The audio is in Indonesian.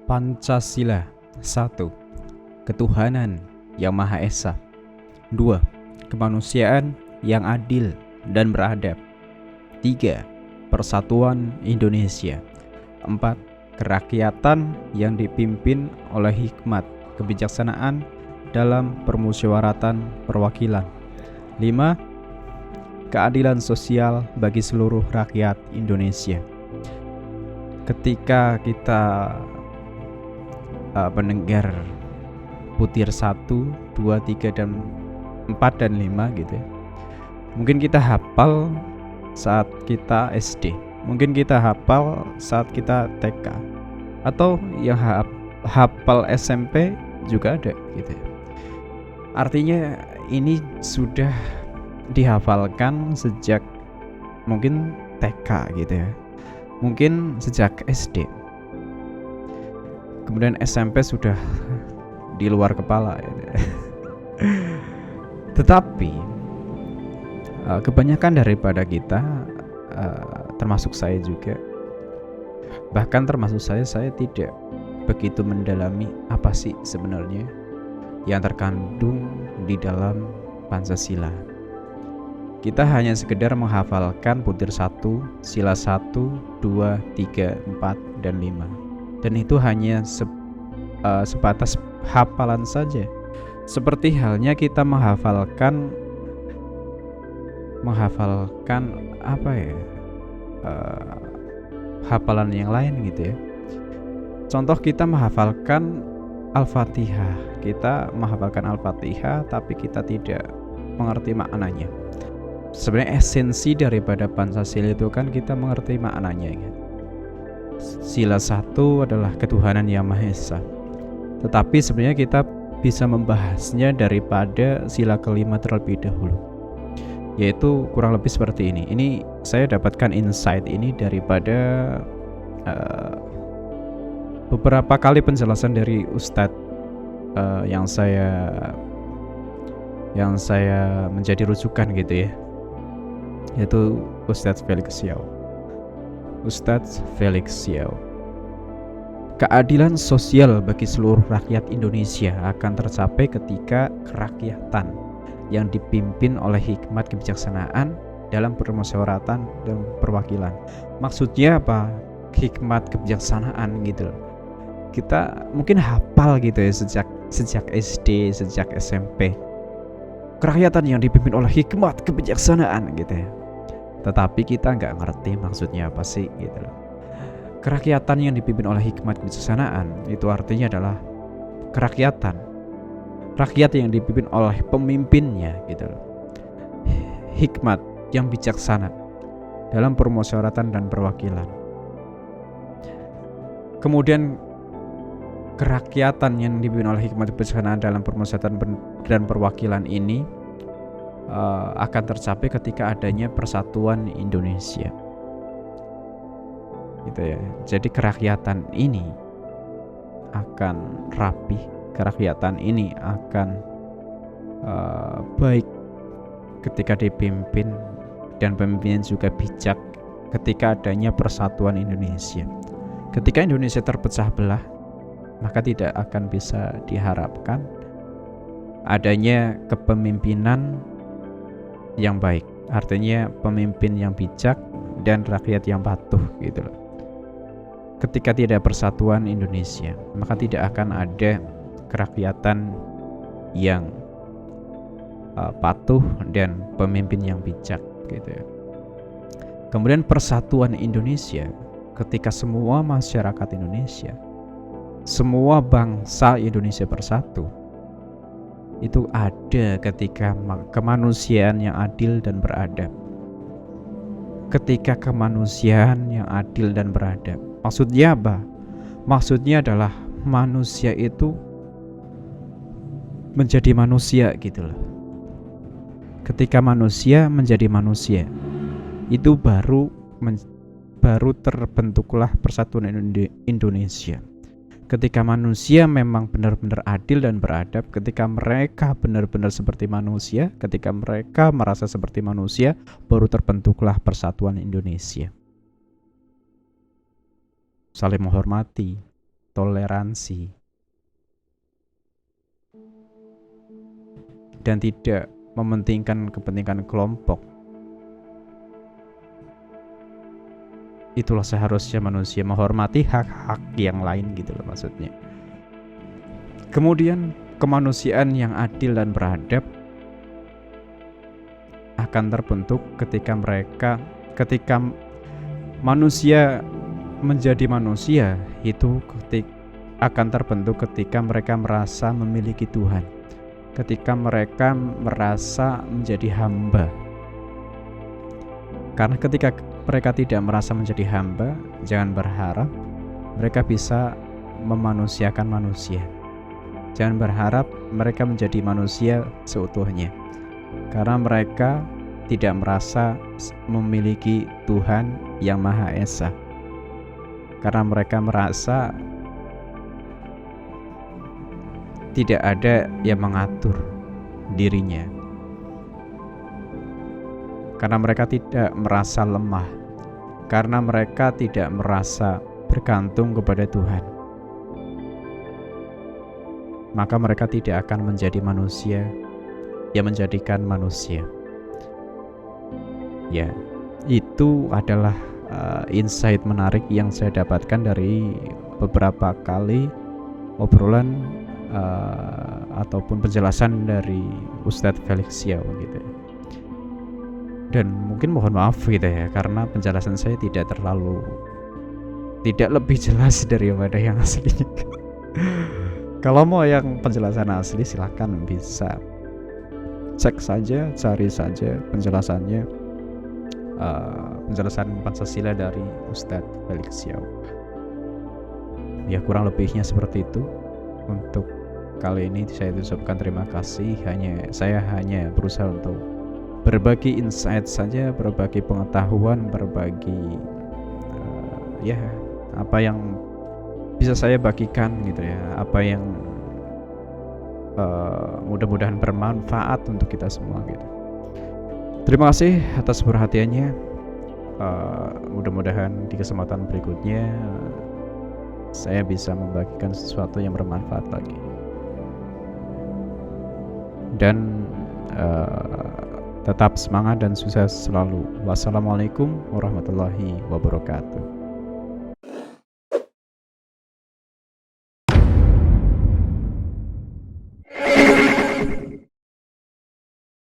Pancasila. 1. Ketuhanan yang Maha Esa. 2. Kemanusiaan yang adil dan beradab. 3. Persatuan Indonesia. 4. Kerakyatan yang dipimpin oleh hikmat kebijaksanaan dalam permusyawaratan perwakilan. 5. Keadilan sosial bagi seluruh rakyat Indonesia. Ketika kita mendengar butir 1, 2, 3, dan 4 dan 5 gitu ya, mungkin kita hafal saat kita SD, mungkin kita hafal saat kita TK, atau yang hafal SMP juga ada gitu ya. Artinya ini sudah dihafalkan sejak mungkin TK gitu ya, mungkin sejak SD, kemudian SMP sudah di luar kepala gitu ya. Tetapi kebanyakan daripada kita, termasuk saya juga, bahkan termasuk saya tidak begitu mendalami apa sih sebenarnya yang terkandung di dalam Pancasila. Kita hanya sekedar menghafalkan butir 1, sila 1, 2, 3, 4, dan 5. Dan itu hanya sebatas hafalan saja. Seperti halnya kita menghafalkan apa ya, hafalan yang lain gitu ya. Contoh, kita menghafalkan Al-Fatihah. Kita menghafalkan Al-Fatihah tapi kita tidak mengerti maknanya. Sebenarnya esensi daripada Pancasila itu kan kita mengerti maknanya ya. Sila 1 adalah ketuhanan yang Maha Esa. Tetapi sebenarnya kita bisa membahasnya daripada sila kelima terlebih dahulu, yaitu kurang lebih seperti ini. Ini saya dapatkan insight ini daripada beberapa kali penjelasan dari Ustadz yang saya menjadi rujukan gitu ya, yaitu Ustadz Felix Xiao. Keadilan sosial bagi seluruh rakyat Indonesia akan tercapai ketika kerakyatan yang dipimpin oleh hikmat kebijaksanaan dalam permusyawaratan dan perwakilan. Maksudnya apa? Hikmat kebijaksanaan gitu. Kita mungkin hafal gitu ya sejak SD, sejak SMP. Kerakyatan yang dipimpin oleh hikmat kebijaksanaan gitu ya. Tetapi kita nggak ngerti maksudnya apa sih gitu loh. Kerakyatan yang dipimpin oleh hikmat kebijaksanaan itu artinya adalah rakyat yang dipimpin oleh pemimpinnya gitu loh. Hikmat yang bijaksana dalam permusyawaratan dan perwakilan. Kemudian kerakyatan yang dipimpin oleh hikmat kebijaksanaan dalam permusyawaratan dan perwakilan ini akan tercapai ketika adanya persatuan Indonesia. Gitu ya. Jadi kerakyatan ini akan rapih, kerakyatan ini akan baik ketika dipimpin, dan pemimpin juga bijak ketika adanya persatuan Indonesia. Ketika Indonesia terpecah belah, maka tidak akan bisa diharapkan adanya kepemimpinan yang baik. Artinya pemimpin yang bijak dan rakyat yang patuh gitu loh. Ketika tidak persatuan Indonesia, maka tidak akan ada kerakyatan yang patuh dan pemimpin yang bijak gitu ya. Kemudian persatuan Indonesia, ketika semua masyarakat Indonesia, semua bangsa Indonesia bersatu, itu ada ketika kemanusiaan yang adil dan beradab. Ketika kemanusiaan yang adil dan beradab, maksudnya apa? Maksudnya adalah manusia itu menjadi manusia gitu loh. Ketika manusia menjadi manusia, itu baru terbentuklah persatuan Indonesia. Ketika manusia memang benar-benar adil dan beradab, ketika mereka benar-benar seperti manusia, ketika mereka merasa seperti manusia, baru terbentuklah persatuan Indonesia. Saling menghormati, toleransi dan tidak mementingkan kepentingan kelompok. Itulah seharusnya manusia menghormati hak-hak yang lain gitu loh maksudnya. Kemudian kemanusiaan yang adil dan beradab akan terbentuk ketika manusia menjadi manusia itu akan terbentuk ketika mereka merasa memiliki Tuhan, ketika mereka merasa menjadi hamba. Karena ketika mereka tidak merasa menjadi hamba, jangan berharap mereka bisa memanusiakan manusia. Jangan berharap mereka menjadi manusia seutuhnya, karena mereka tidak merasa memiliki Tuhan yang Maha Esa. Karena mereka merasa tidak ada yang mengatur dirinya. Karena mereka tidak merasa lemah, karena mereka tidak merasa bergantung kepada Tuhan, maka mereka tidak akan menjadi manusia yang menjadikan manusia. Ya, itu adalah insight menarik yang saya dapatkan dari beberapa kali obrolan ataupun penjelasan dari Ustadz Felix Xiao gitu. Dan mungkin mohon maaf gitu ya, karena penjelasan saya tidak lebih jelas daripada yang aslinya. Kalau mau yang penjelasan asli silahkan bisa cek saja, cari saja penjelasannya, penjelasan Pancasila dari Ustadz Felix Xiao. Ya kurang lebihnya seperti itu. Untuk kali ini saya ucapkan terima kasih. Saya hanya berusaha untuk berbagi insight saja, berbagi pengetahuan, berbagi apa yang bisa saya bagikan gitu ya, apa yang mudah-mudahan bermanfaat untuk kita semua gitu. Terima kasih atas perhatiannya. Mudah-mudahan di kesempatan berikutnya saya bisa membagikan sesuatu yang bermanfaat lagi. Dan tetap semangat dan sukses selalu. Wassalamualaikum warahmatullahi wabarakatuh.